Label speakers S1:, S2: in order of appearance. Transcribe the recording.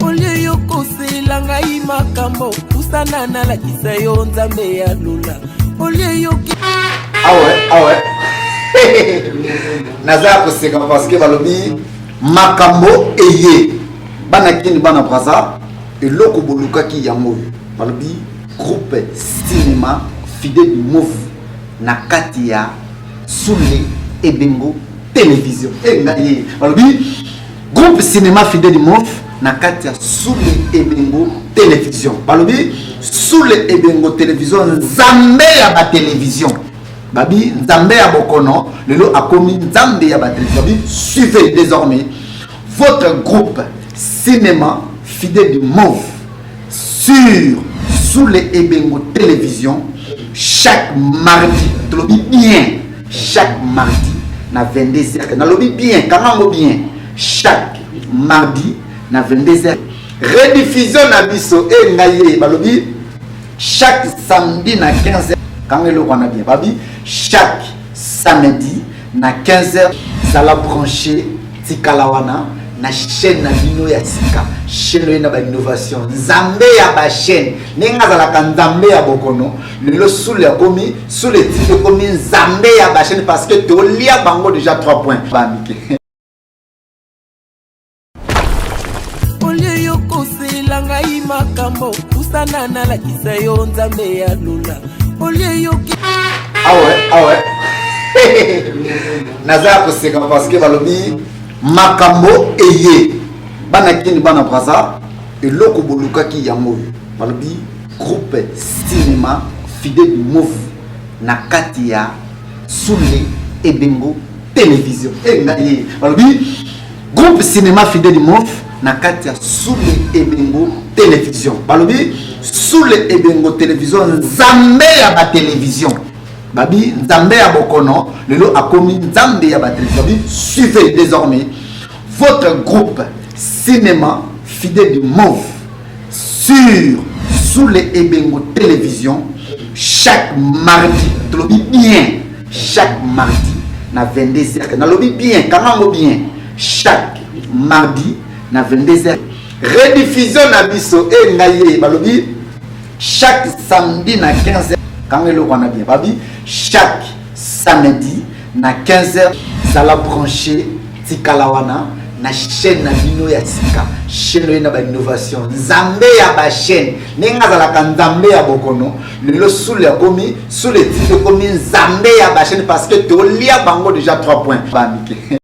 S1: Olie yoko selanga imakambo usana na la kisayo nzambe ya lula. Olie yoki
S2: Ah ouais naza koseka parce que balobi makambo eye bana kini bana braza eloko bolukaki yango balobi groupe cinéma Fidèle du Move na kati ya Soule Ebengo télévision ngaye balobi groupe cinéma Fidèle du Move na kati ya Soule Ebengo télévision balobi Soule Ebengo télévision nzambe ya ba télévision babi nzambe ya bokono lelo akomi nzambe ya ba télévision babi suivez désormais votre groupe cinéma Fidèle du Move sur Soule Ebengo télévision chaque mardi tu lobi bien chaque mardi na 22h na lobi bien kanango bien chaque mardi na 22h rediffusion na biso e ngaye balobi chaque samedi na 15h quand le roi na bien babi chaque samedi na 15h ça la brancher tikalawana na chaîne na bino ya sika chaîne na ba innovation nzambe ya ba chaîne ninga za la nzambe ya bokono lelo Soule komi Soule tike komi nzambe ya ba chaîne parce que to lia bango déjà 3 points bamike
S1: olie yoko selanga imakambo usana na la kisayo nzambe ya lula. Olie yoki
S2: ah ouais naza koseka parce que balobi makambo eye bana kini bana braza eloko bolukaki yango balobi groupe cinéma Fidèle du Move na kati ya Soule Ebengo télévision ngaye balobi groupe cinéma Fidèle du Move na kati ya Soule Ebengo télévision balobi Soule Ebengo télévision nzambe ya ba télévision babi nzambe ya bokono lelo akomi nzambe ya ba télévision babi suivez désormais votre groupe cinéma Fidèle du Move sur Soule Ebengo télévision chaque mardi tu lobi bien chaque mardi na 22h na lobi bien kanango bien chaque mardi na 22h rediffusion na biso e ngaye balobi chaque samedi na 15h quand le roi na bien babi chaque samedi na 15h ça la brancher tikalawana na chaîne na bino ya sika chaîne na ba innovation nzambe ya ba chaîne ninga za la nzambe ya bokono lelo Soule komi Soule tike komi nzambe ya ba chaîne parce que to lia bango déjà 3 points bamike